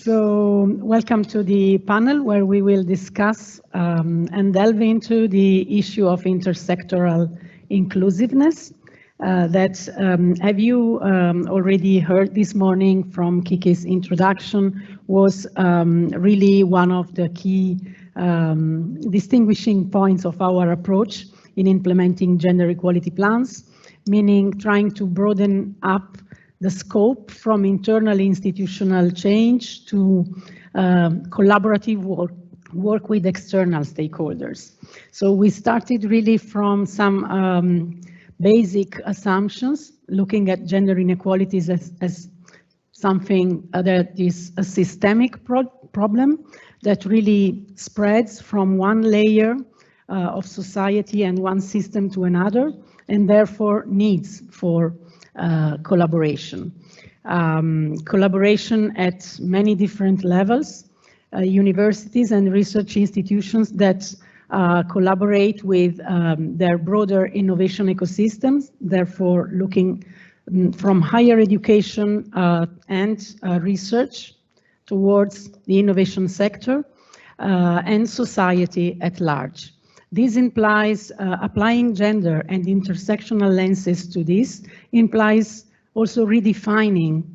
So welcome to the panel where we will discuss and delve into the issue of intersectoral inclusiveness have you already heard this morning from Kike's introduction was really one of the key distinguishing points of our approach in implementing gender equality plans, meaning trying to broaden up the scope from internal institutional change to collaborative work with external stakeholders. So we started really from some basic assumptions, looking at gender inequalities as something that is a systemic problem that really spreads from one layer of society and one system to another, and therefore needs for collaboration. Collaboration at many different levels, universities and research institutions that collaborate with their broader innovation ecosystems, therefore looking from higher education and research towards the innovation sector and society at large. This implies applying gender and intersectional lenses to this implies also redefining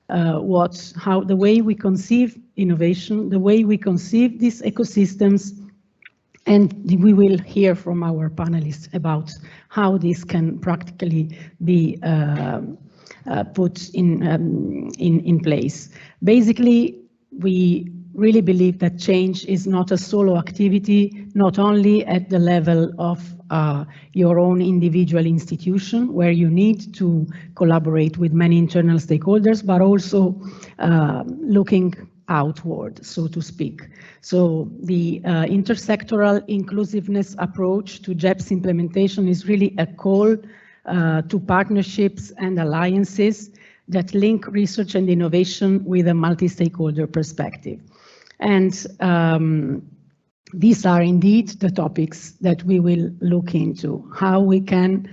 how the way we conceive innovation, the way we conceive these ecosystems, and we will hear from our panelists about how this can practically be put in place. Basically, we really believe that change is not a solo activity, not only at the level of your own individual institution, where you need to collaborate with many internal stakeholders, but also looking outward, so to speak. So the intersectoral inclusiveness approach to GEPs implementation is really a call to partnerships and alliances that link research and innovation with a multi-stakeholder perspective. And these are indeed the topics that we will look into, how we can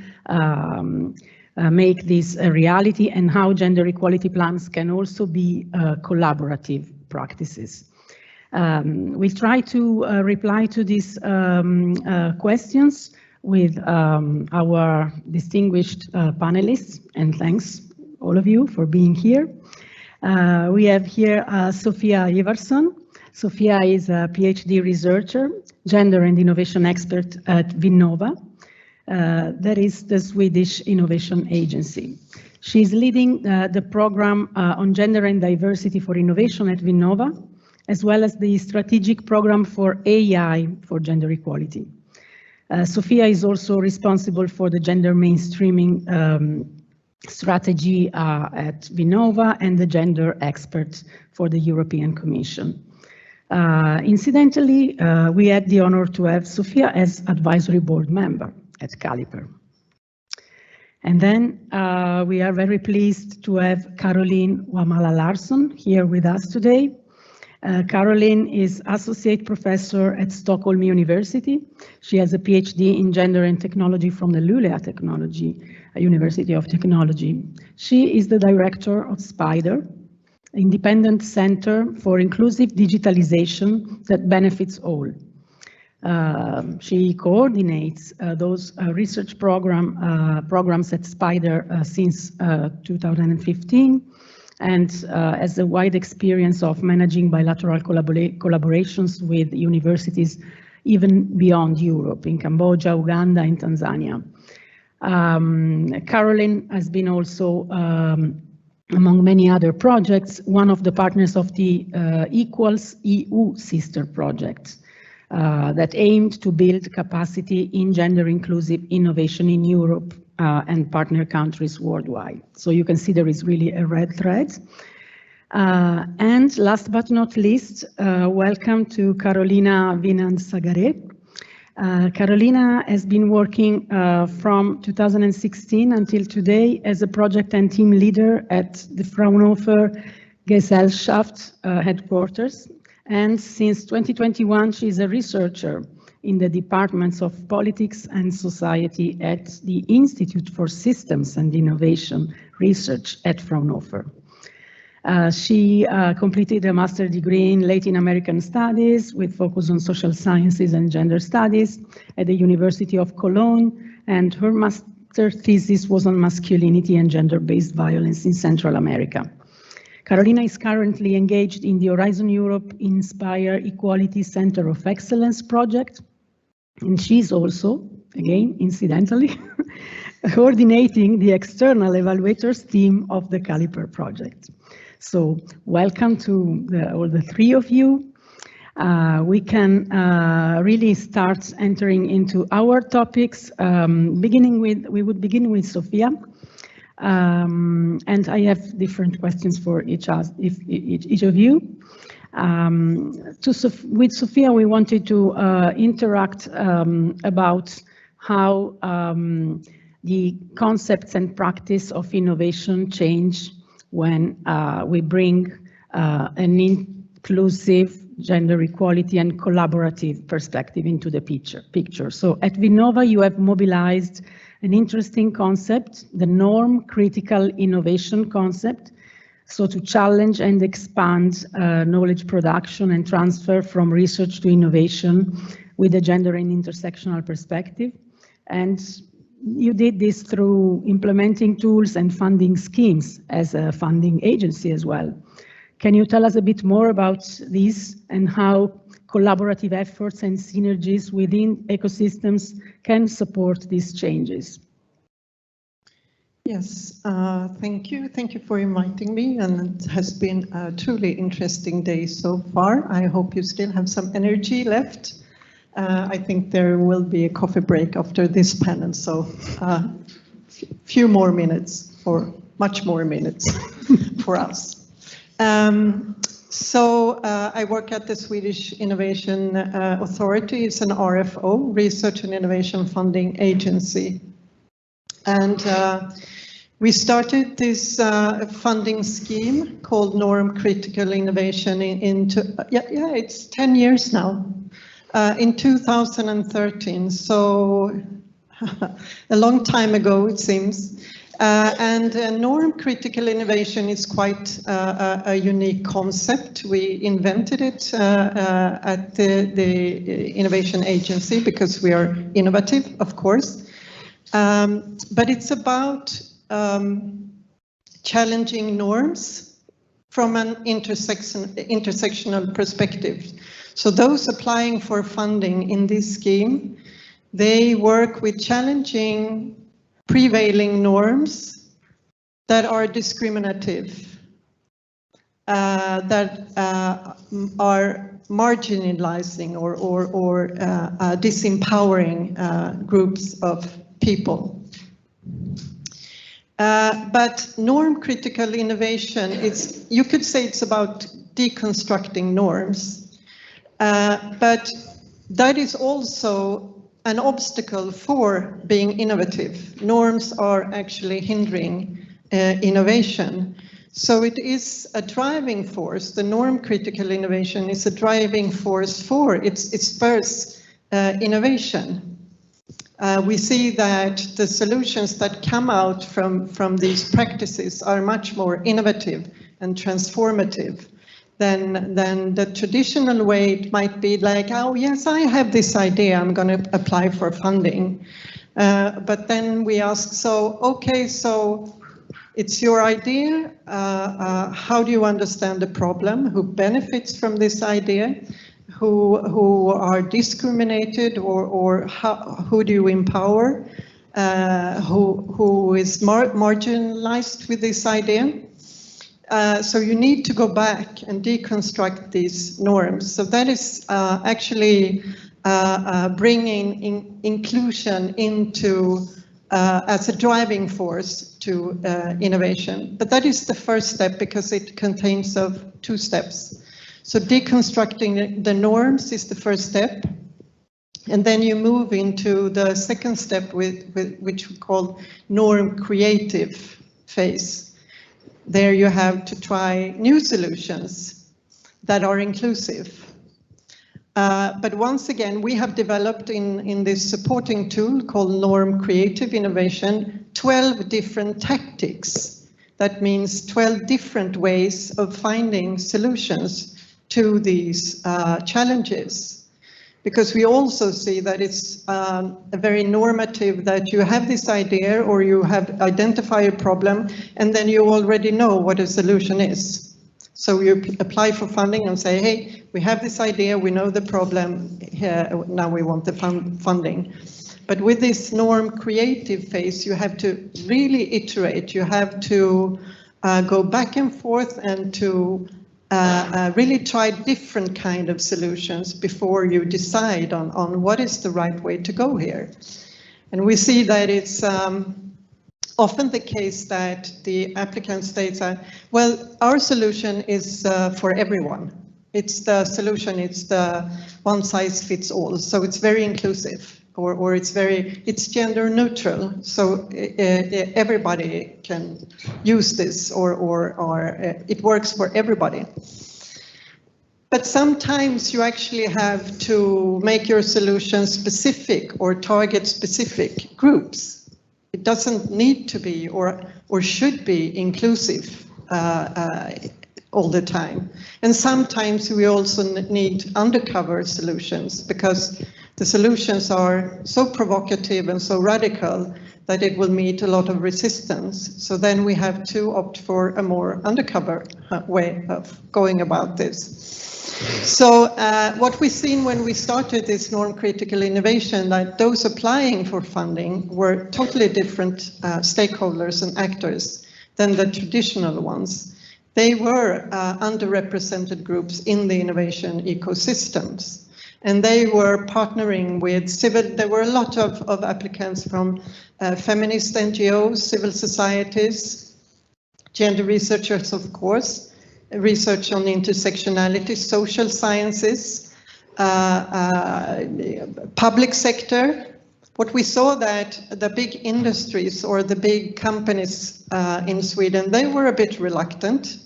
make this a reality and how gender equality plans can also be collaborative practices. We'll try to reply to these questions with our distinguished panelists, and thanks all of you for being here. We have here Sophia Ivarsson. Sophia is a PhD researcher, gender and innovation expert at Vinnova. That is the Swedish innovation agency. She's leading the program on gender and diversity for innovation at Vinnova, as well as the strategic program for AI for gender equality. Sophia is also responsible for the gender mainstreaming strategy at Vinnova and the gender expert for the European Commission. Incidentally, we had the honor to have Sophia as advisory board member at CALIPER. And then we are very pleased to have Caroline Wamala Larsson here with us today. Caroline is associate professor at Stockholm University. She has a PhD in gender and technology from the Luleå University of Technology. She is the director of SPIDER, independent center for inclusive digitalization that benefits all. She coordinates those research programs at SPIDER since 2015 and has a wide experience of managing bilateral collaborations with universities even beyond Europe, in Cambodia, Uganda, and Tanzania. Caroline has been also, among many other projects, one of the partners of the Equals EU sister project that aimed to build capacity in gender inclusive innovation in Europe and partner countries worldwide. So you can see there is really a red thread. And last but not least, welcome to Carolina Wienand-Sagaret. Carolina has been working from 2016 until today as a project and team leader at the Fraunhofer Gesellschaft headquarters. And since 2021, she's a researcher in the departments of politics and society at the Institute for Systems and Innovation Research at Fraunhofer. She completed a master's degree in Latin American Studies with focus on social sciences and gender studies at the University of Cologne, and her master thesis was on masculinity and gender-based violence in Central America. Carolina is currently engaged in the Horizon Europe Inspire Equality Center of Excellence project, and she's also, again, incidentally, coordinating the external evaluators team of the CALIPER project. So welcome to all the three of you. We can really start entering into our topics, we would begin with Sophia. And I have different questions for each of you. With Sophia, we wanted to interact about how the concepts and practice of innovation change when we bring an inclusive, gender equality and collaborative perspective into the picture. So at Vinnova, you have mobilized an interesting concept, the norm critical innovation concept. So to challenge and expand knowledge production and transfer from research to innovation with a gender and intersectional perspective. And you did this through implementing tools and funding schemes as a funding agency as well. Can you tell us a bit more about this and how collaborative efforts and synergies within ecosystems can support these changes? Yes, thank you. Thank you for inviting me, and it has been a truly interesting day so far. I hope you still have some energy left. I think there will be a coffee break after this panel, so few more minutes, or much more minutes for us. I work at the Swedish Innovation Authority. It's an RFO, Research and Innovation Funding Agency. And we started this funding scheme called Norm Critical Innovation it's 10 years now, in 2013. So a long time ago, it seems. Norm critical innovation is quite a unique concept. We invented it at the Innovation Agency because we are innovative, of course. But it's about challenging norms from an intersectional perspective. So those applying for funding in this scheme, they work with challenging prevailing norms that are discriminative, that are marginalizing or disempowering groups of people. But norm critical innovation, you could say it's about deconstructing norms, but that is also an obstacle for being innovative. Norms are actually hindering innovation. So it is a driving force. The norm critical innovation is a driving force for it spurs innovation. We see that the solutions that come out from these practices are much more innovative and transformative than the traditional way. It might be like, oh yes, I have this idea, I'm going to apply for funding. But then we ask, so okay, so it's your idea, how do you understand the problem, who benefits from this idea, who are discriminated, or who do you empower, who is marginalized with this idea? So you need to go back and deconstruct these norms. So that is actually bringing inclusion into as a driving force to innovation. But that is the first step because it contains of two steps. So deconstructing the norms is the first step. And then you move into the second step which we call norm creative phase. There you have to try new solutions that are inclusive. But once again, we have developed in this supporting tool called Norm Creative Innovation 12 different tactics That means 12 different ways of finding solutions to these challenges. Because we also see that it's a very normative that you have this idea or you have identified a problem and then you already know what a solution is. So you apply for funding and say, hey, we have this idea, we know the problem, now we want the funding. But with this norm creative phase, you have to really iterate, you have to go back and forth and to really try different kind of solutions before you decide on what is the right way to go here. And we see that it's often the case that the applicant states, well, our solution is for everyone. It's the solution, it's the one size fits all. So it's very inclusive, or it's gender neutral. So everybody can use this, or it works for everybody. But sometimes you actually have to make your solution specific or target specific groups. It doesn't need to be or should be inclusive all the time. And sometimes we also need undercover solutions because the solutions are so provocative and so radical that it will meet a lot of resistance. So then we have to opt for a more undercover way of going about this. So what we've seen when we started this norm critical innovation, that those applying for funding were totally different stakeholders and actors than the traditional ones. They were underrepresented groups in the innovation ecosystems. And they were partnering with there were a lot of applicants from feminist NGOs, civil societies, gender researchers, of course, research on intersectionality, social sciences, public sector. What we saw that the big industries or the big companies in Sweden, they were a bit reluctant.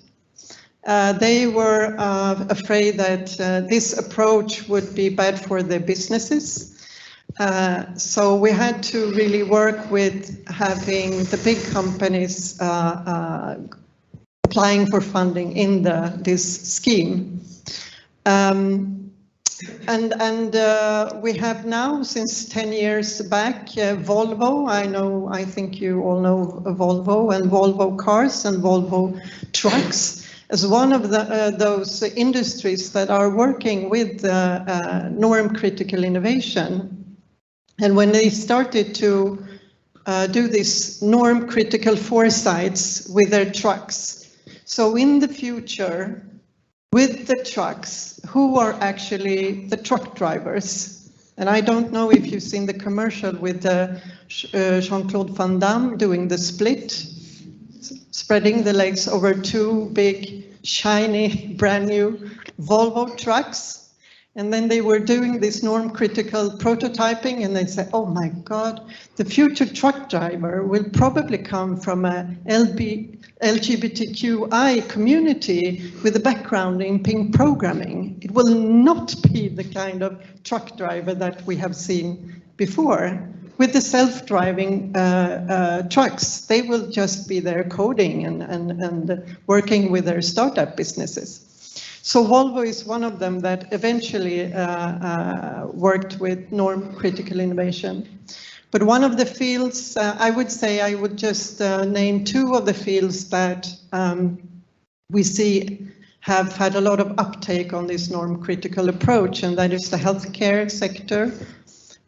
They were afraid that this approach would be bad for their businesses. So we had to really work with having the big companies applying for funding in this scheme. We have now, since 10 years back, Volvo. I think you all know Volvo and Volvo cars and Volvo trucks as one of those industries that are working with norm critical innovation. And when they started to do this norm critical foresights with their trucks. So in the future, with the trucks, who are actually the truck drivers? And I don't know if you've seen the commercial with Jean-Claude Van Damme doing the split, spreading the legs over two big, shiny, brand new Volvo trucks. And then they were doing this norm critical prototyping and they said, oh my God, the future truck driver will probably come from a LGBTQI community with a background in ping programming. It will not be the kind of truck driver that we have seen before. With the self-driving trucks, they will just be there coding and working with their startup businesses. So Volvo is one of them that eventually worked with norm critical innovation. But one of the fields, I would just name two of the fields that we see have had a lot of uptake on this norm critical approach, and that is the healthcare sector,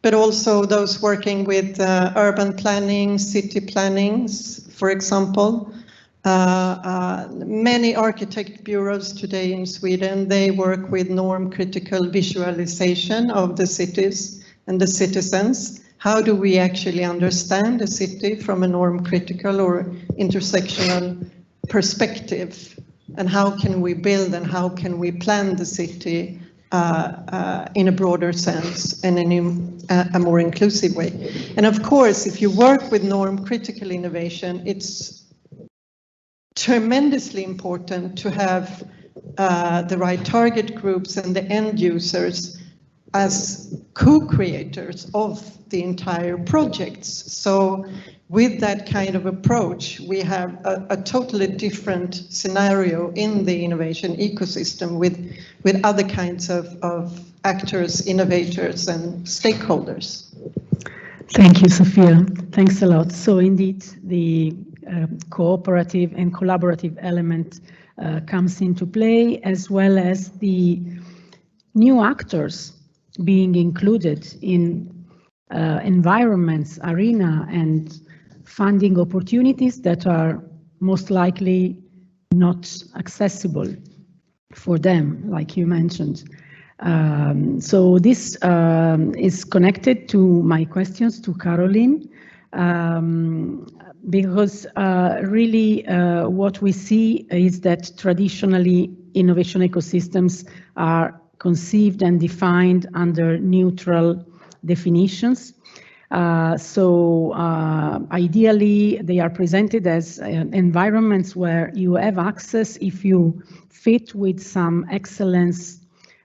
but also those working with urban planning, city plannings, for example. Many architect bureaus today in Sweden, they work with norm critical visualization of the cities and the citizens. How do we actually understand a city from a norm critical or intersectional perspective? And how can we build and how can we plan the city in a broader sense and in a more inclusive way? And of course, if you work with norm critical innovation, it's tremendously important to have the right target groups and the end users as co-creators of the entire projects. So with that kind of approach, we have a totally different scenario in the innovation ecosystem with other kinds of actors, innovators, and stakeholders. Thank you, Sophia. Thanks a lot. So indeed, the cooperative and collaborative element comes into play, as well as the new actors being included in environments, arena, and funding opportunities that are most likely not accessible for them, like you mentioned. So this is connected to my questions to Caroline, because really what we see is that traditionally innovation ecosystems are conceived and defined under neutral definitions. Ideally, they are presented as environments where you have access if you fit with some excellence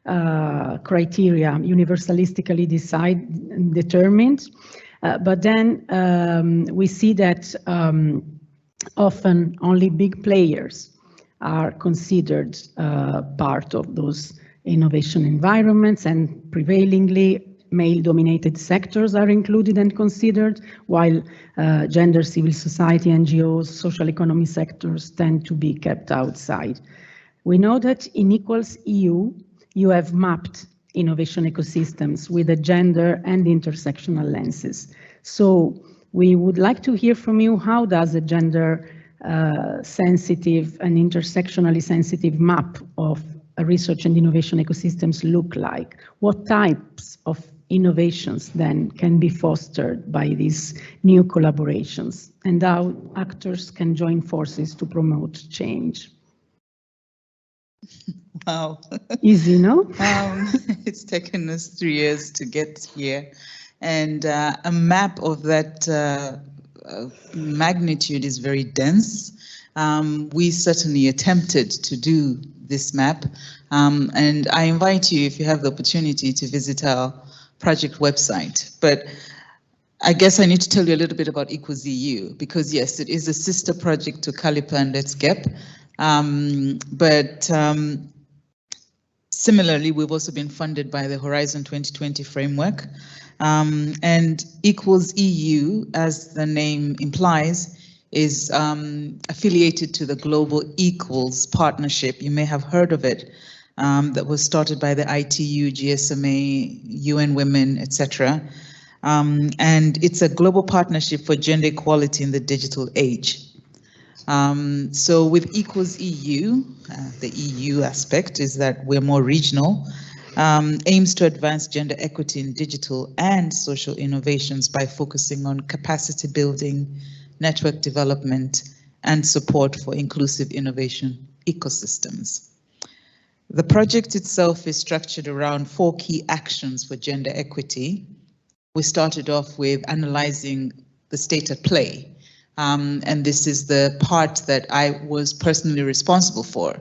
criteria, universalistically determined. But then we see that often only big players are considered part of those innovation environments, and prevailingly male-dominated sectors are included and considered, while gender, civil society, NGOs, social economy sectors tend to be kept outside. We know that in Equals EU, you have mapped innovation ecosystems with a gender and intersectional lenses. So we would like to hear from you, how does a gender sensitive and intersectionally sensitive map of research and innovation ecosystems look like? What types of innovations then can be fostered by these new collaborations, and how actors can join forces to promote change? Wow. Easy, no? It's taken us 3 years to get here, and a map of that magnitude is very dense. We certainly attempted to do this map, and I invite you, if you have the opportunity, to visit our project website. But I guess I need to tell you a little bit about Equals EU, because yes, it is a sister project to CALIPER and LeTSGEP. Similarly, we've also been funded by the Horizon 2020 framework. And Equals EU, as the name implies, is affiliated to the Global Equals Partnership. You may have heard of it, that was started by the ITU, GSMA, UN Women, etc. And it's a global partnership for gender equality in the digital age. So with Equals EU, the EU aspect is that we're more regional, aims to advance gender equity in digital and social innovations by focusing on capacity building, network development, and support for inclusive innovation ecosystems. The project itself is structured around 4 key actions for gender equity. We started off with analyzing the state at play. And this is the part that I was personally responsible for,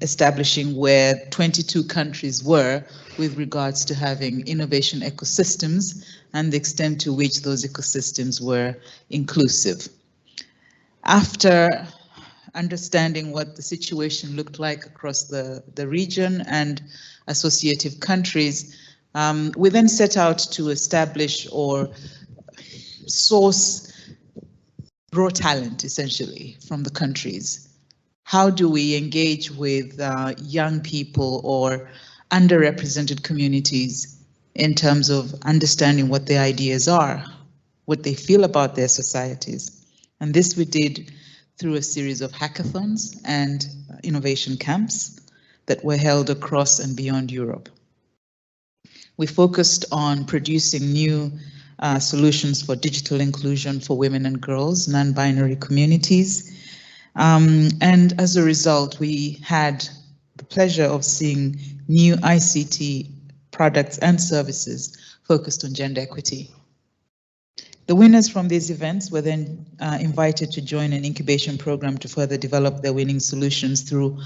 establishing where 22 countries were with regards to having innovation ecosystems and the extent to which those ecosystems were inclusive. After understanding what the situation looked like across the region and associative countries, we then set out to establish or source raw talent, essentially, from the countries. How do we engage with young people or underrepresented communities in terms of understanding what their ideas are, what they feel about their societies? And this we did through a series of hackathons and innovation camps that were held across and beyond Europe. We focused on producing new solutions for digital inclusion for women and girls, non-binary communities. And as a result, we had the pleasure of seeing new ICT products and services focused on gender equity. The winners from these events were then invited to join an incubation program to further develop their winning solutions through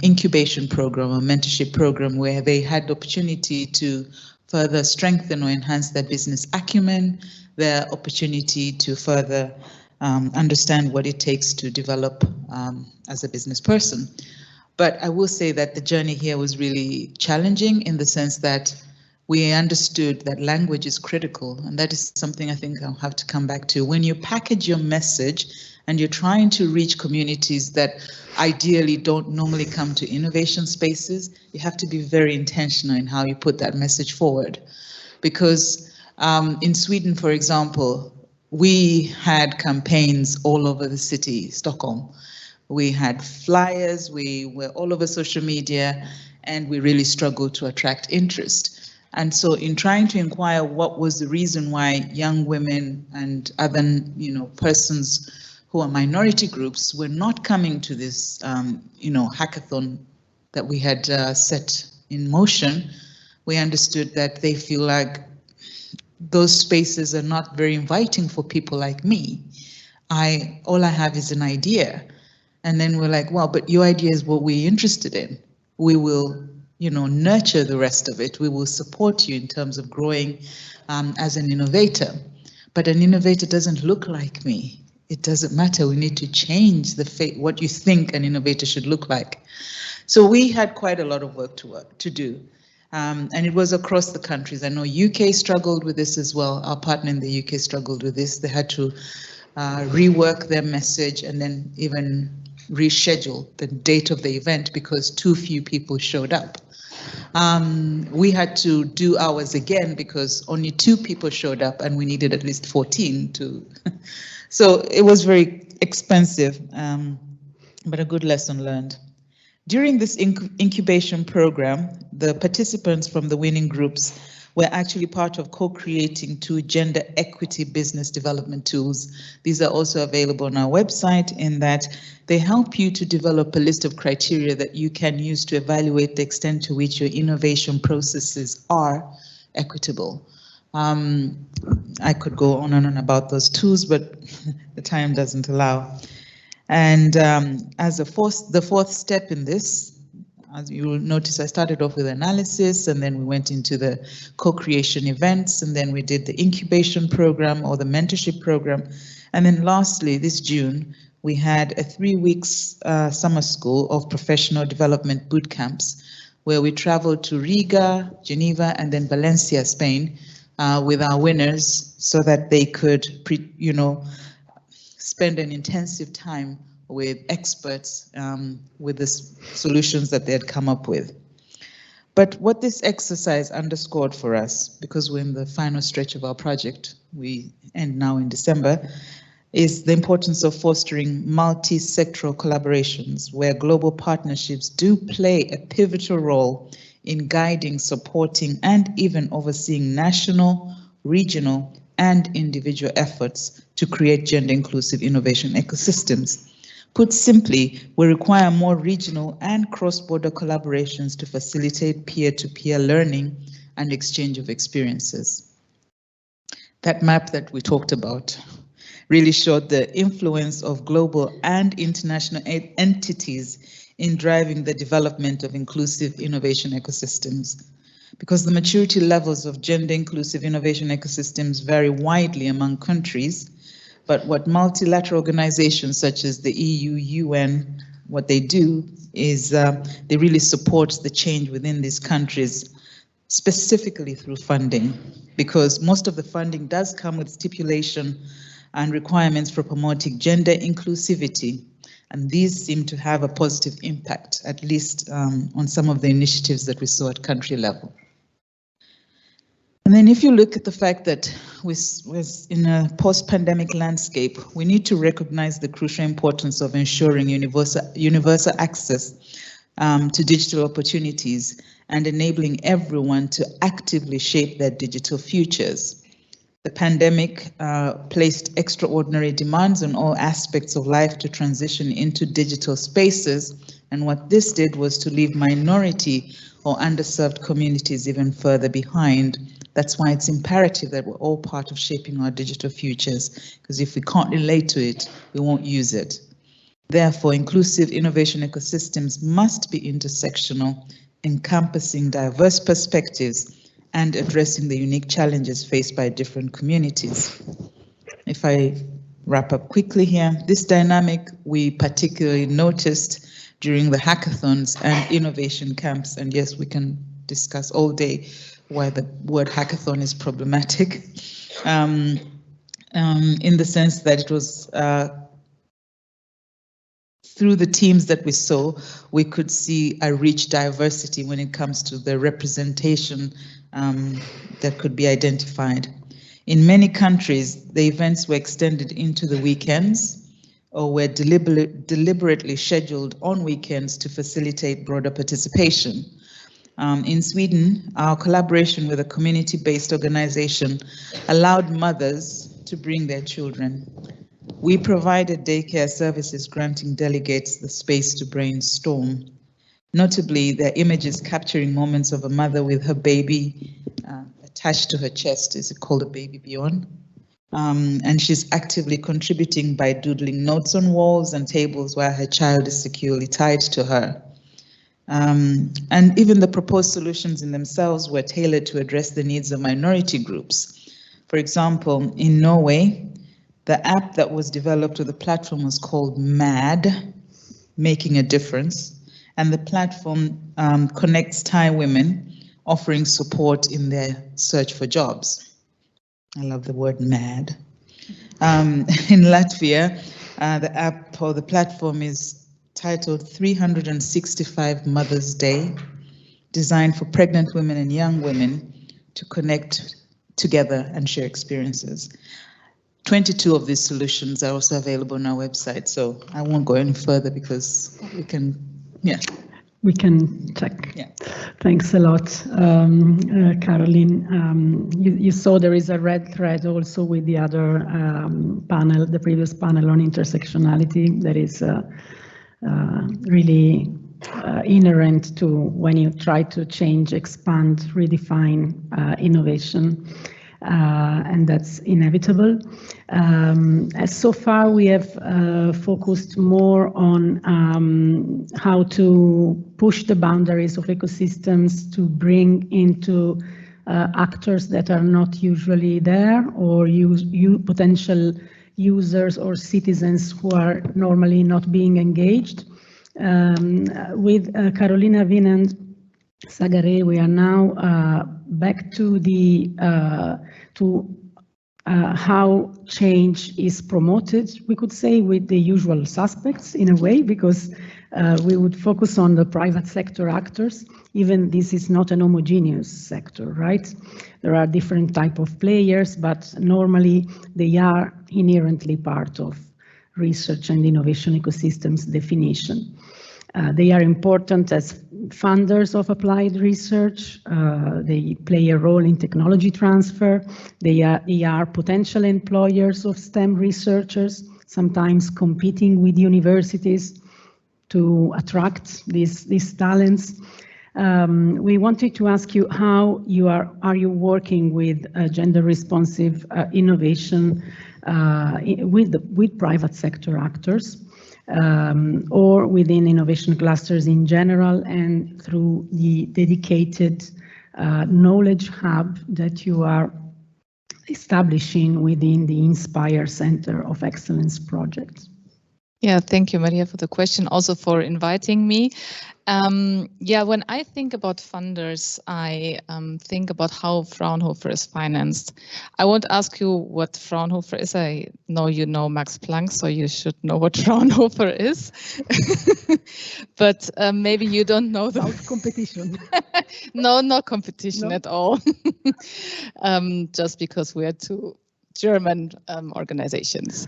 incubation program or mentorship program, where they had the opportunity to further strengthen or enhance their business acumen, their opportunity to further understand what it takes to develop as a business person. But I will say that the journey here was really challenging in the sense that we understood that language is critical, and that is something I think I'll have to come back to. When you package your message and you're trying to reach communities that ideally don't normally come to innovation spaces, you have to be very intentional in how you put that message forward. Because in Sweden, for example, we had campaigns all over the city, Stockholm. We had flyers, we were all over social media, and we really struggled to attract interest. And so in trying to inquire what was the reason why young women and other, persons who are minority groups were not coming to this, hackathon that we had set in motion, we understood that they feel like those spaces are not very inviting for people like me. All I have is an idea. And then we're like, well, but your idea is what we're interested in. We will nurture the rest of it. We will support you in terms of growing as an innovator. But an innovator doesn't look like me. It doesn't matter. We need to change what you think an innovator should look like. So we had quite a lot of work to do. And it was across the countries. I know UK struggled with this as well. Our partner in the UK struggled with this. They had to rework their message and then even reschedule the date of the event because too few people showed up. We had to do ours again because only 2 people showed up and we needed at least 14 to. So it was very expensive, but a good lesson learned. During this incubation program, the participants from the winning groups were actually part of co-creating 2 gender equity business development tools. These are also available on our website in that they help you to develop a list of criteria that you can use to evaluate the extent to which your innovation processes are equitable. I could go on and on about those tools, but the time doesn't allow. And as the fourth step in this, as you will notice, I started off with analysis, and then we went into the co-creation events, and then we did the incubation program or the mentorship program. And then lastly, this June, we had a 3 weeks summer school of professional development boot camps, where we traveled to Riga, Geneva, and then Valencia, Spain, with our winners so that they could, spend an intensive time with experts with the solutions that they had come up with. But what this exercise underscored for us, because we're in the final stretch of our project, we end now in December, is the importance of fostering multi-sectoral collaborations where global partnerships do play a pivotal role in guiding, supporting, and even overseeing national, regional, and individual efforts to create gender-inclusive innovation ecosystems. Put simply, we require more regional and cross-border collaborations to facilitate peer-to-peer learning and exchange of experiences. That map that we talked about really showed the influence of global and international entities in driving the development of inclusive innovation ecosystems. Because the maturity levels of gender-inclusive innovation ecosystems vary widely among countries, but what multilateral organizations such as the EU, UN, what they do is they really support the change within these countries, specifically through funding, because most of the funding does come with stipulation and requirements for promoting gender inclusivity. And these seem to have a positive impact, at least on some of the initiatives that we saw at country level. And then if you look at the fact that we're in a post-pandemic landscape, we need to recognize the crucial importance of ensuring universal access to digital opportunities and enabling everyone to actively shape their digital futures. The pandemic placed extraordinary demands on all aspects of life to transition into digital spaces, and what this did was to leave minority or underserved communities even further behind, That's why it's imperative that we're all part of shaping our digital futures, because if we can't relate to it, we won't use it. Therefore, inclusive innovation ecosystems must be intersectional, encompassing diverse perspectives and addressing the unique challenges faced by different communities. If I wrap up quickly here, this dynamic we particularly noticed during the hackathons and innovation camps, and yes, we can discuss all day why the word hackathon is problematic, in the sense that it was through the teams that we saw, we could see a rich diversity when it comes to the representation that could be identified. In many countries, the events were extended into the weekends or were deliberately scheduled on weekends to facilitate broader participation. In Sweden, our collaboration with a community-based organization allowed mothers to bring their children. We provided daycare services, granting delegates the space to brainstorm. Notably, their images capturing moments of a mother with her baby attached to her chest. Is it called a baby beyond? And she's actively contributing by doodling notes on walls and tables while her child is securely tied to her. And even the proposed solutions in themselves were tailored to address the needs of minority groups. For example, in Norway, the app that was developed with the platform was called MAD, Making a Difference, and the platform connects Thai women, offering support in their search for jobs. I love the word MAD. In Latvia, the app or the platform is titled 365 Mother's Day, designed for pregnant women and young women to connect together and share experiences. 22 of these solutions are also available on our website, so I won't go any further because we can, yeah. We can check. Yeah. Thanks a lot, Caroline. You saw there is a red thread also with the other panel, the previous panel on intersectionality, that is really inherent to when you try to change, expand, redefine innovation. And that's inevitable. So far, we have focused more on how to push the boundaries of ecosystems to bring into actors that are not usually there, or potential users or citizens who are normally not being engaged. With Carolina Wienand Sagare, we are now back to the how change is promoted, we could say, with the usual suspects in a way, because we would focus on the private sector actors. Even this is not an homogeneous sector, right? There are different type of players, but normally they are inherently part of research and innovation ecosystems definition. They are important as funders of applied research. They play a role in technology transfer. They are potential employers of STEM researchers, sometimes competing with universities to attract these talents. We wanted to ask you how are you working with gender responsive innovation with private sector actors? Or within innovation clusters in general, and through the dedicated knowledge hub that you are establishing within the Inspire Center of Excellence project. Yeah, thank you, Maria, for the question, also for inviting me. Yeah, when I think about funders, I think about how Fraunhofer is financed. I won't ask you what Fraunhofer is. I know you know Max Planck, so you should know what Fraunhofer is. But maybe you don't know the competition. No, not competition at all. Just because we are two German organizations.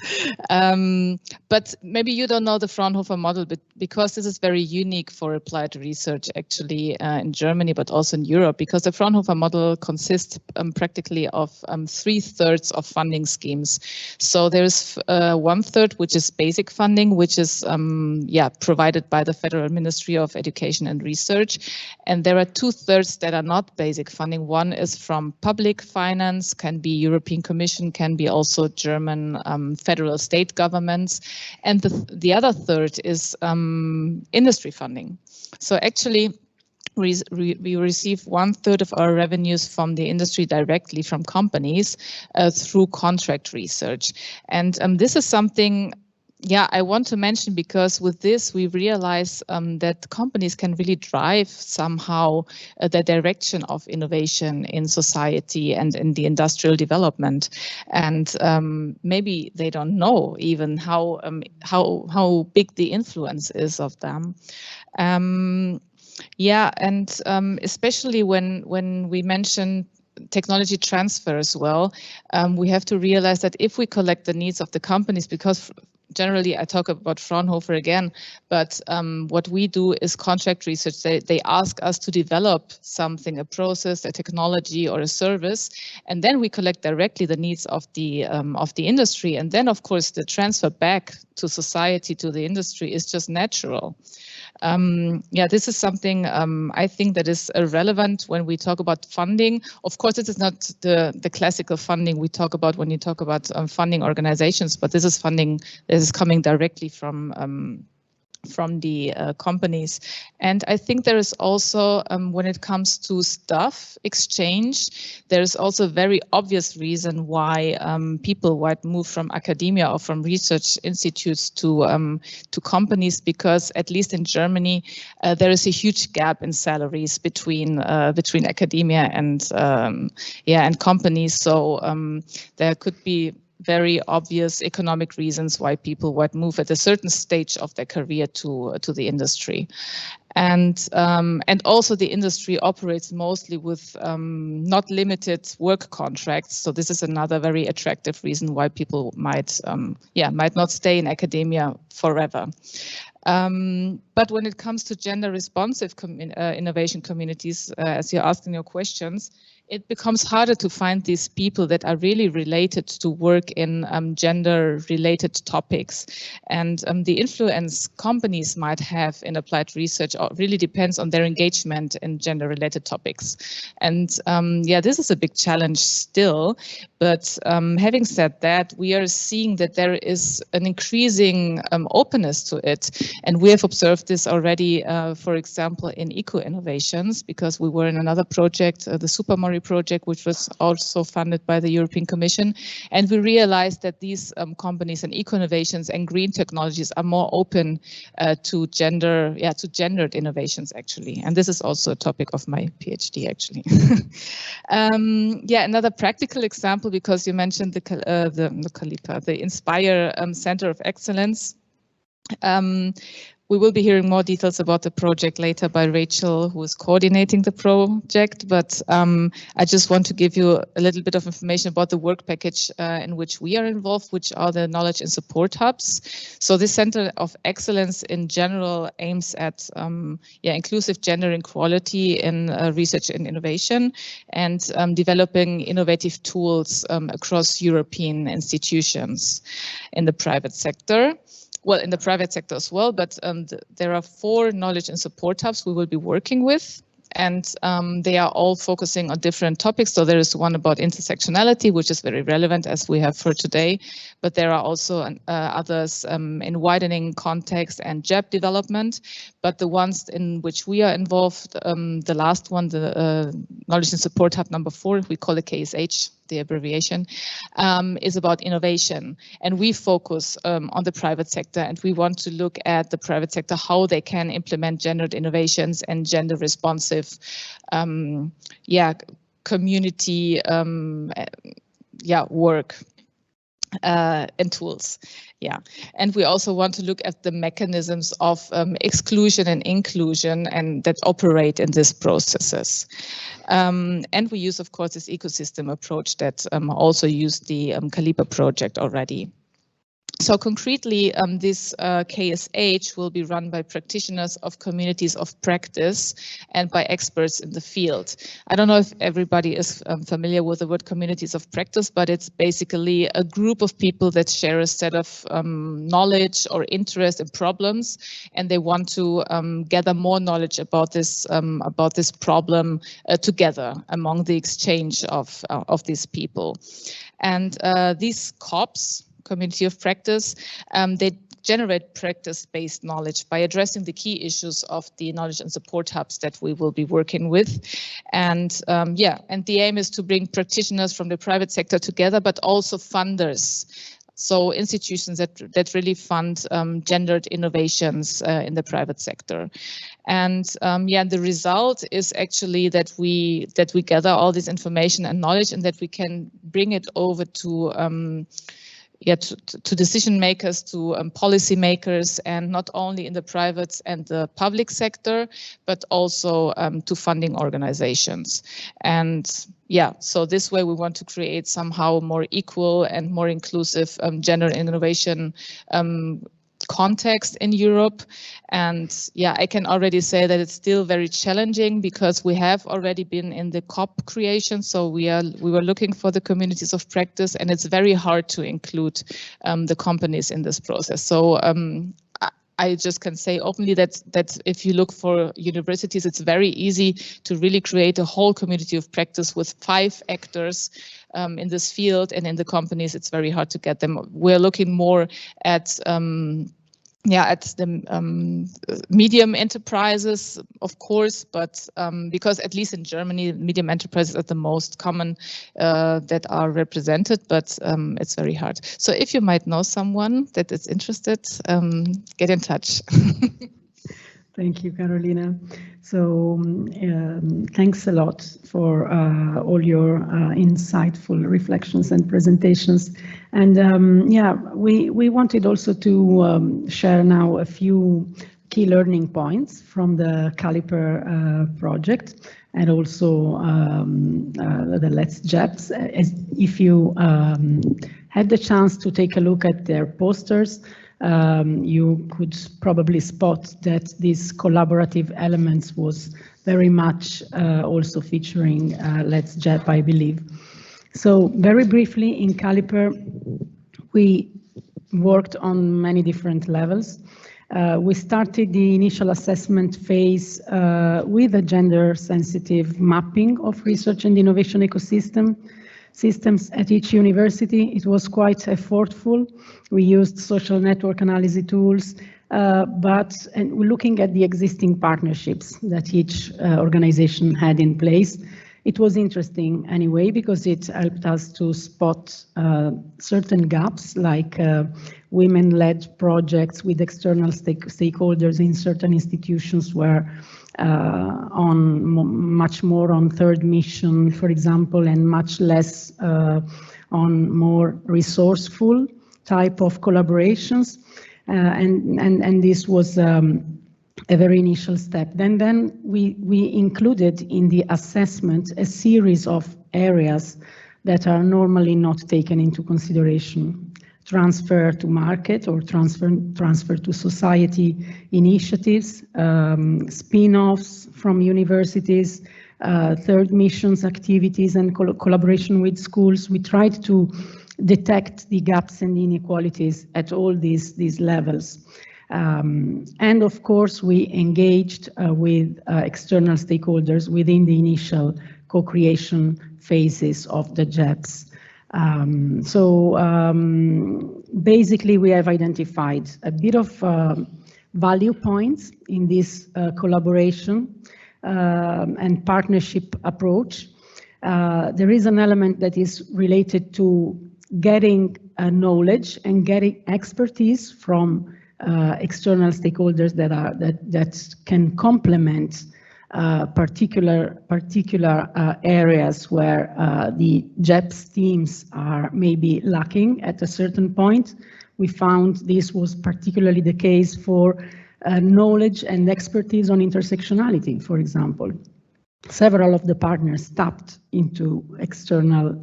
But maybe you don't know the Fraunhofer model, but because this is very unique for applied research actually in Germany, but also in Europe, because the Fraunhofer model consists practically of 3/3 of funding schemes. So there's 1/3, which is basic funding, which is provided by the Federal Ministry of Education and Research. And there are 2/3 that are not basic funding. One is from public finance, can be European Commission, can be also German federal state governments. And the other third is industry funding. So actually, we receive 1/3 of our revenues from the industry directly from companies through contract research. And this is something I want to mention, because with this we realize that companies can really drive somehow the direction of innovation in society and in the industrial development. And maybe they don't know even how big the influence is of them. Especially when we mention technology transfer as well, we have to realize that if we collect the needs of the companies, because generally I talk about Fraunhofer again, but what we do is contract research. They ask us to develop something, a process, a technology or a service, and then we collect directly the needs of the industry. And then of course the transfer back to society, to the industry, is just natural. This is something I think that is relevant when we talk about funding. Of course, it is not the classical funding we talk about when you talk about funding organizations, but this is funding that is coming directly from the companies. And I think there is also, when it comes to staff exchange, there is also a very obvious reason why people might move from academia or from research institutes to companies, because at least in Germany, there is a huge gap in salaries between academia and companies. So there could be very obvious economic reasons why people would move at a certain stage of their career to the industry. And also the industry operates mostly with not limited work contracts. So this is another very attractive reason why people might not stay in academia forever. But when it comes to gender responsive innovation communities, as you're asking your questions, it becomes harder to find these people that are really related to work in gender-related topics. And the influence companies might have in applied research really depends on their engagement in gender-related topics. And this is a big challenge still. But having said that, we are seeing that there is an increasing openness to it. And we have observed this already, for example, in eco-innovations, because we were in another project, the Super Mario project, which was also funded by the European Commission. And we realized that these companies and eco-innovations and green technologies are more open to gendered innovations, actually. And this is also a topic of my PhD, actually. Another practical example, because you mentioned the CALIPER, the Inspire Center of Excellence. We will be hearing more details about the project later by Rachel, who is coordinating the project, but I just want to give you a little bit of information about the work package in which we are involved, which are the knowledge and support hubs. So this Center of Excellence in general aims at inclusive gender equality in research and innovation, and developing innovative tools across European institutions in the private sector. Well, in the private sector as well, but there are 4 knowledge and support hubs we will be working with. And they are all focusing on different topics. So there is one about intersectionality, which is very relevant as we have for today. But there are also others in widening context and JEP development. But the ones in which we are involved, the last one, the Knowledge and Support Hub number 4, we call it KSH, the abbreviation, is about innovation. And we focus on the private sector, and we want to look at the private sector, how they can implement gendered innovations and gender responsive community work. and tools. Yeah, and we also want to look at the mechanisms of exclusion and inclusion and that operate in these processes. And we use, of course, this ecosystem approach that also used the CALIPER project already. So concretely, this KSH will be run by practitioners of communities of practice and by experts in the field. I don't know if everybody is familiar with the word communities of practice, but it's basically a group of people that share a set of knowledge or interest in problems, and they want to gather more knowledge about this problem together among the exchange of these people. And these COPs, community of practice, they generate practice-based knowledge by addressing the key issues of the knowledge and support hubs that we will be working with. And yeah, and the aim is to bring practitioners from the private sector together, but also funders. So institutions that really fund gendered innovations in the private sector. And yeah, the result is actually that we gather all this information and knowledge, and that we can bring it over to to decision makers, to policy makers, and not only in the private and the public sector, but also to funding organizations. And yeah, so this way we want to create somehow more equal and more inclusive gender innovation context in Europe. And yeah, I can already say that it's still very challenging because we have already been in the COP creation. So we were looking for the communities of practice, and it's very hard to include the companies in this process. So I just can say openly that if you look for universities, it's very easy to really create a whole community of practice with 5 actors in this field, and in the companies, it's very hard to get them. We're looking more at the medium enterprises, of course, but because at least in Germany, medium enterprises are the most common that are represented, but it's very hard. So if you might know someone that is interested, get in touch. Thank you, Carolina. So thanks a lot for all your insightful reflections and presentations. And yeah, we wanted also to share now a few key learning points from the CALIPER project, and also the LeTSGEPs. If you had the chance to take a look at their posters, you could probably spot that these collaborative elements was very much also featuring LeTSGEP, I believe. So very briefly, in CALIPER, we worked on many different levels. We started the initial assessment phase with a gender-sensitive mapping of research and innovation systems at each university. It was quite effortful. We used social network analysis tools, and we're looking at the existing partnerships that each organization had in place. It was interesting anyway, because it helped us to spot certain gaps, like women-led projects with external stakeholders in certain institutions were much more on third mission, for example, and much less on more resourceful type of collaborations. And this was a very initial step. Then we included in the assessment a series of areas that are normally not taken into consideration. Transfer to market or transfer to society initiatives, spin-offs from universities, third missions activities, and collaboration with schools. We tried to detect the gaps and inequalities at all these levels. And of course, we engaged with external stakeholders within the initial co-creation phases of the JEPs. Basically, we have identified a bit of value points in this collaboration and partnership approach. There is an element that is related to getting knowledge and getting expertise from external stakeholders that can complement particular areas where the JEPs teams are maybe lacking at a certain point. We found this was particularly the case for knowledge and expertise on intersectionality, for example. Several of the partners tapped into external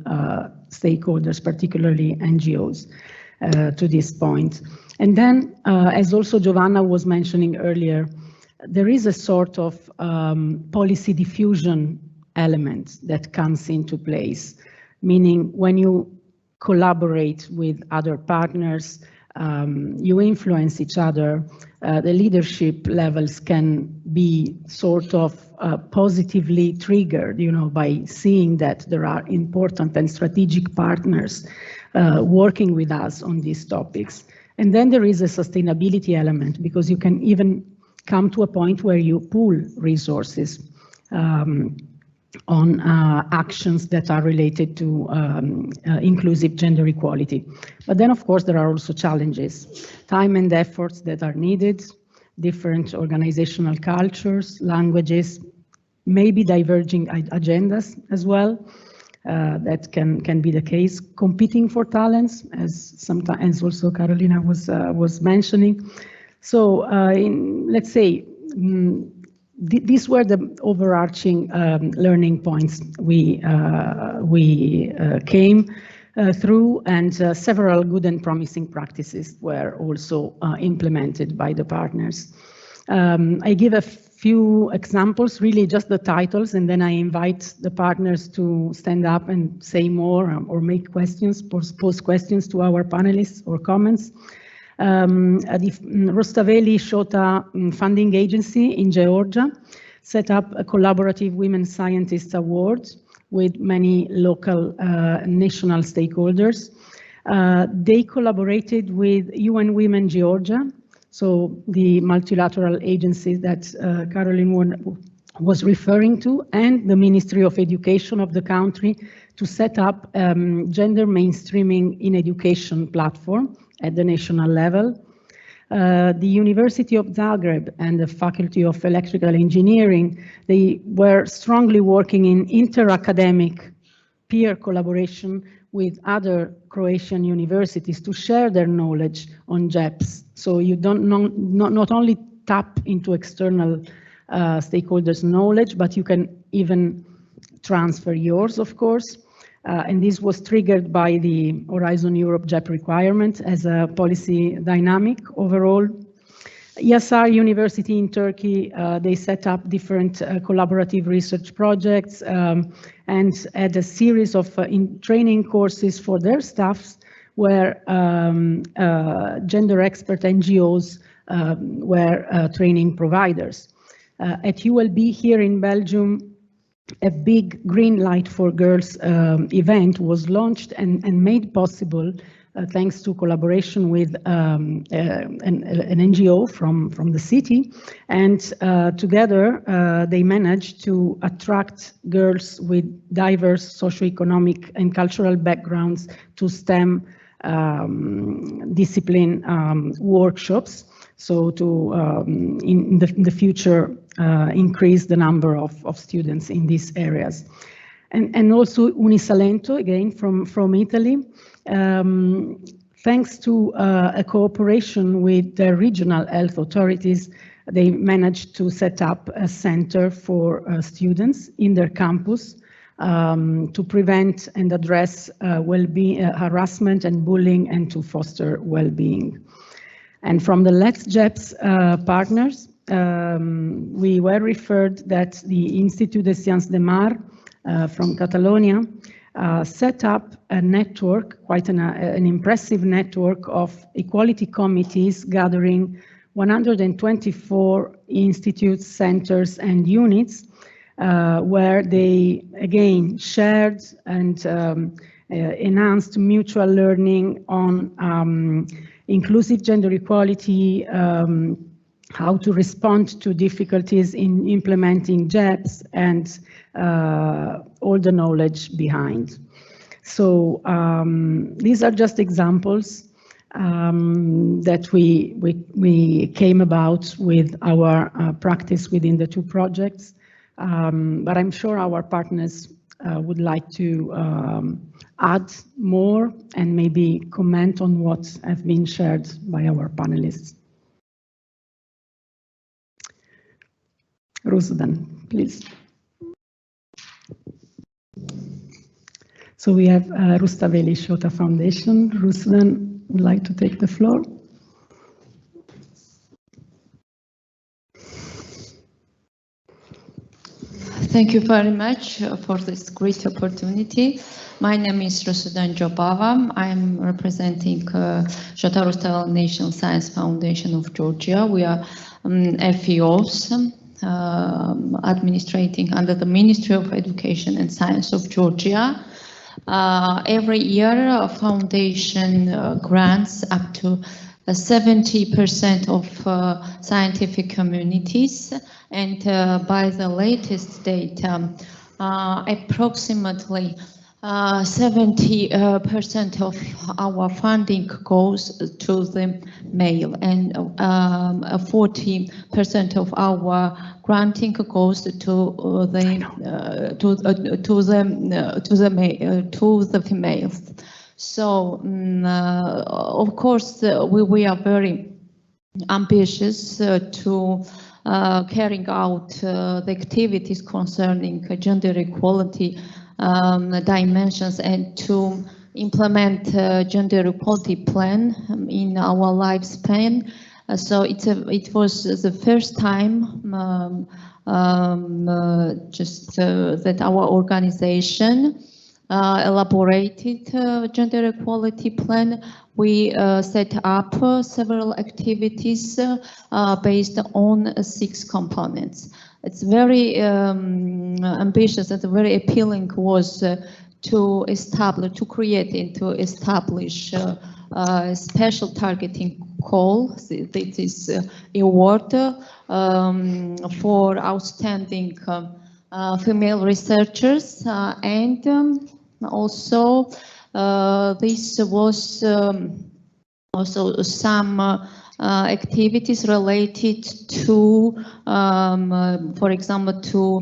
stakeholders, particularly NGOs, to this point. And then, as also Giovanna was mentioning earlier, there is a sort of policy diffusion element that comes into place, meaning when you collaborate with other partners, you influence each other, the leadership levels can be sort of positively triggered, you know, by seeing that there are important and strategic partners working with us on these topics. And then there is a sustainability element, because you can even come to a point where you pool resources on actions that are related to inclusive gender equality. But then, of course, there are also challenges, time and efforts that are needed, different organizational cultures, languages, maybe diverging agendas as well. That can be the case. Competing for talents, as sometimes also Carolina was mentioning. So let's say these were the overarching learning points we came through, and several good and promising practices were also implemented by the partners. I give a few examples, really just the titles, and then I invite the partners to stand up and say more or make questions, pose questions to our panelists or comments. The Rustaveli Shota Funding Agency in Georgia set up a collaborative Women Scientists Award with many local national stakeholders. They collaborated with UN Women Georgia, so the multilateral agency that Caroline was referring to, and the Ministry of Education of the country to set up gender mainstreaming in education platform at the national level. The University of Zagreb and the Faculty of Electrical Engineering, they were strongly working in inter-academic peer collaboration with other Croatian universities to share their knowledge on JEPs. So you don't not only tap into external stakeholders' knowledge, but you can even transfer yours, of course. And this was triggered by the Horizon Europe JEP requirement as a policy dynamic overall. ESR University in Turkey, they set up different collaborative research projects and had a series of training courses for their staffs where gender expert NGOs were training providers. At ULB here in Belgium, a big Green Light for Girls event was launched and made possible thanks to collaboration with an NGO from the city, and together they managed to attract girls with diverse socioeconomic and cultural backgrounds to STEM discipline workshops, so to in the future increase the number of students in these areas. And also Unisalento, again from Italy, thanks to a cooperation with the regional health authorities, they managed to set up a center for students in their campus to prevent and address well-being, harassment and bullying, and to foster well-being. And from the LeTSGEPs partners, we were referred that the Institut de Sciences de Mar from Catalonia set up a network, quite an impressive network of equality committees gathering 124 institutes, centers and units, where they again shared and enhanced mutual learning on inclusive gender equality, how to respond to difficulties in implementing JEPs, and all the knowledge behind. So these are just examples that we came about with our practice within the two projects. But I'm sure our partners would like to add more and maybe comment on what has been shared by our panelists. Ruslan, please. So we have Rustaveli Shota Foundation. Ruslan would like to take the floor. Thank you very much for this great opportunity. My name is Rusudan Jobava. I'm representing Shota Rustaveli National Science Foundation of Georgia. We are FEOs administrating under the Ministry of Education and Science of Georgia. Every year, a foundation grants up to 70% of scientific communities, and by the latest data, approximately 70% of our funding goes to the male, and 40% of our granting goes to the females. So, of course, we are very ambitious to carrying out the activities concerning gender equality dimensions and to implement gender equality plan in our lifespan. So it was the first time that our organization elaborated gender equality plan. We set up several activities based on 6 components. It's very ambitious and very appealing was to create and to establish a special targeting call. This is award for outstanding female researchers, and also this was also some activities related to, for example, to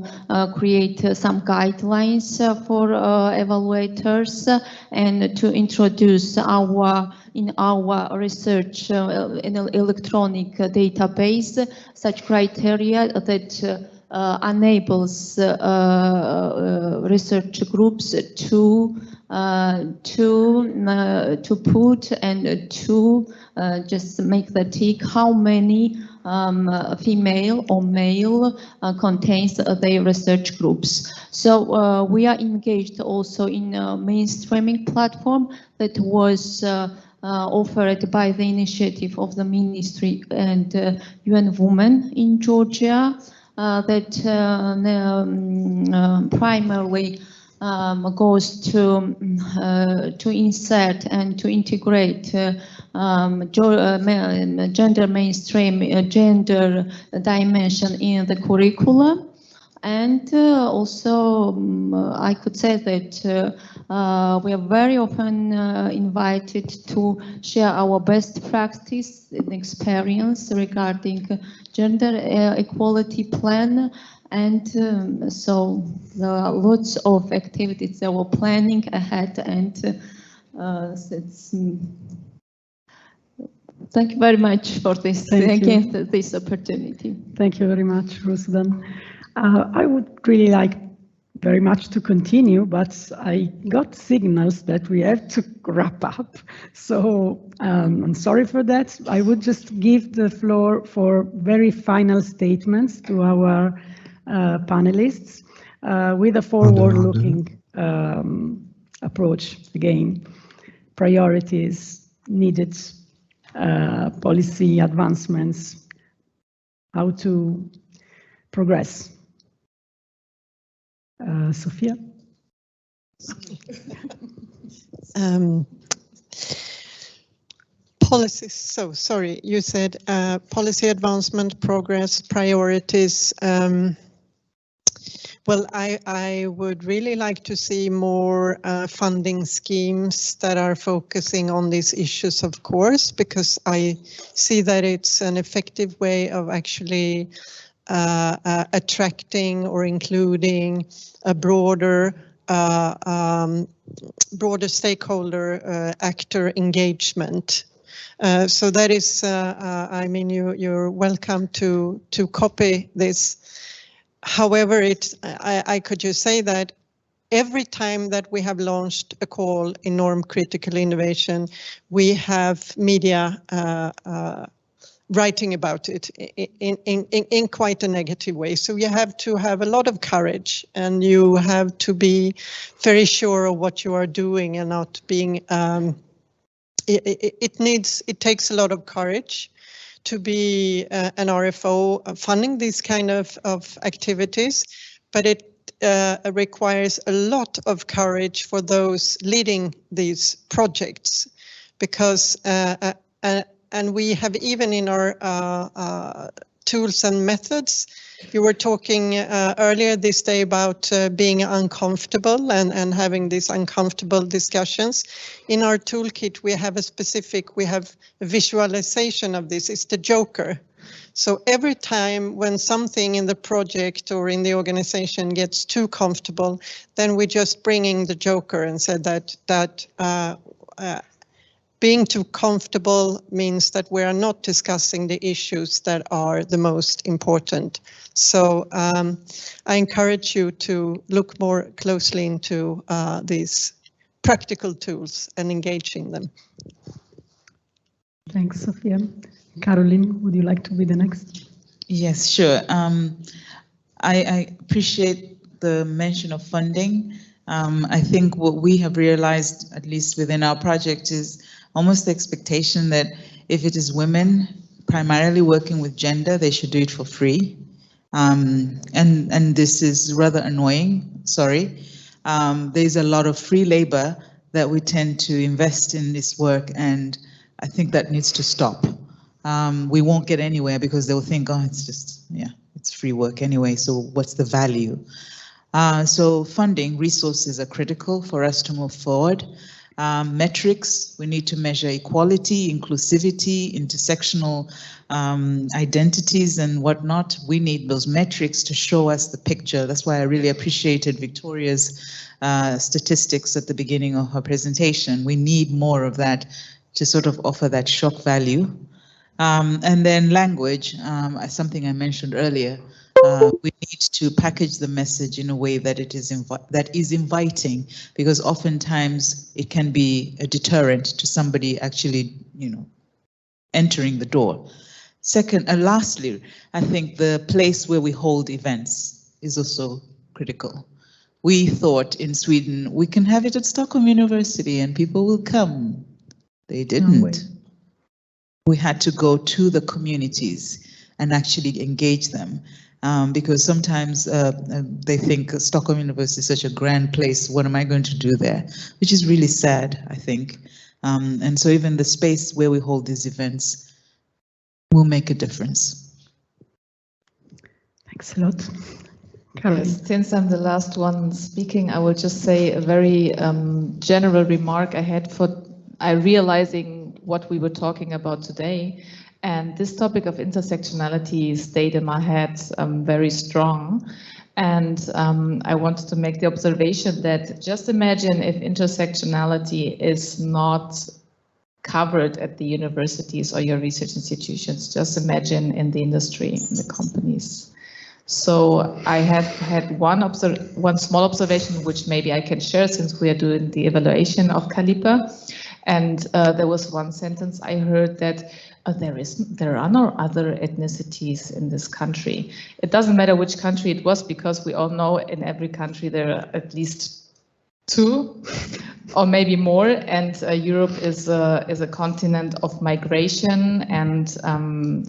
create some guidelines for evaluators and to introduce in our research in an electronic database such criteria that enables research groups to put and to just make the tick how many female or male contains their research groups. So we are engaged also in a mainstreaming platform that was offered by the initiative of the Ministry and UN Women in Georgia that primarily goes to insert and to integrate gender mainstream, gender dimension in the curricula. And also, I could say that we are very often invited to share our best practice and experience regarding gender equality plan. And so there are lots of activities that we're planning ahead, and thank you very much for this, this opportunity. Thank you very much, Ruslan. I would really like very much to continue, but I got signals that we have to wrap up. So I'm sorry for that. I would just give the floor for very final statements to our panelists with a forward-looking approach. Again, priorities, needed policy advancements, how to progress. Sophia? Policies, so sorry, you said policy advancement, progress, priorities. Well, I would really like to see more funding schemes that are focusing on these issues, of course, because I see that it's an effective way of actually attracting or including a broader stakeholder actor engagement. So that is, I mean, you're welcome to copy this. However, I could just say that every time that we have launched a call in norm critical innovation, we have media writing about it in quite a negative way. So you have to have a lot of courage, and you have to be very sure of what you are doing and not being. It takes a lot of courage to be an RFO funding these kind of activities, but it requires a lot of courage for those leading these projects, because and we have, even in our tools and methods, you were talking earlier this day about being uncomfortable and having these uncomfortable discussions. In our toolkit, we have a visualization of this. It's the joker. So every time when something in the project or in the organization gets too comfortable, then we're just bringing the joker and said that being too comfortable means that we are not discussing the issues that are the most important. So I encourage you to look more closely into these practical tools and engage in them. Thanks, Sophia. Caroline, would you like to be the next? Yes, sure. I appreciate the mention of funding. I think what we have realized, at least within our project, is almost the expectation that if it is women primarily working with gender, they should do it for free. And this is rather annoying, sorry. There's a lot of free labor that we tend to invest in this work, and I think that needs to stop. We won't get anywhere because they'll think, oh, it's just, yeah, it's free work anyway, so what's the value? So funding, resources are critical for us to move forward. Metrics, we need to measure equality, inclusivity, intersectional identities and whatnot. We need those metrics to show us the picture. That's why I really appreciated Victoria's statistics at the beginning of her presentation. We need more of that to sort of offer that shock value. And then language, something I mentioned earlier. We need to package the message in a way that it is inviting, because oftentimes it can be a deterrent to somebody actually, entering the door. Second, and lastly, I think the place where we hold events is also critical. We thought in Sweden we can have it at Stockholm University and people will come. They didn't. No, we had to go to the communities and actually engage them. Because sometimes they think Stockholm University is such a grand place, what am I going to do there? Which is really sad, I think. And so even the space where we hold these events will make a difference. Thanks a lot. Caroline. Yes, since I'm the last one speaking, I will just say a very general remark I had for realizing what we were talking about today. And this topic of intersectionality stayed in my head very strong. And I wanted to make the observation that just imagine if intersectionality is not covered at the universities or your research institutions. Just imagine in the industry, in the companies. So I have had one small observation, which maybe I can share since we are doing the evaluation of CALIPER. And there was one sentence I heard that there are no other ethnicities in this country. It doesn't matter which country it was, because we all know in every country there are at least 2 or maybe more, and Europe is a continent of migration, and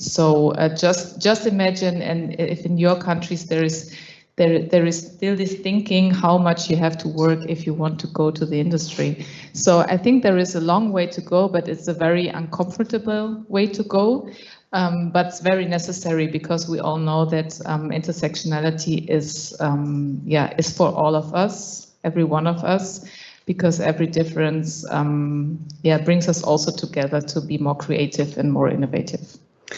so just imagine, and if in your countries there is still this thinking how much you have to work if you want to go to the industry. So I think there is a long way to go, but it's a very uncomfortable way to go, but it's very necessary, because we all know that intersectionality is for all of us, every one of us, because every difference brings us also together to be more creative and more innovative.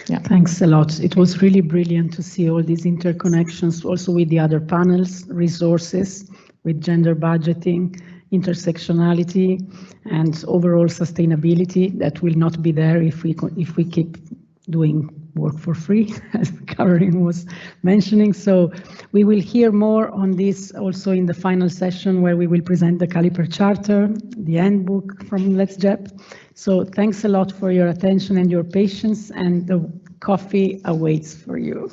Yeah. Thanks a lot. It was really brilliant to see all these interconnections also with the other panels, resources, with gender budgeting, intersectionality, and overall sustainability that will not be there if we keep doing work for free, as Caroline was mentioning. So we will hear more on this also in the final session, where we will present the CALIPER Charter, the handbook from LeTSGEP. So thanks a lot for your attention and your patience, and the coffee awaits for you.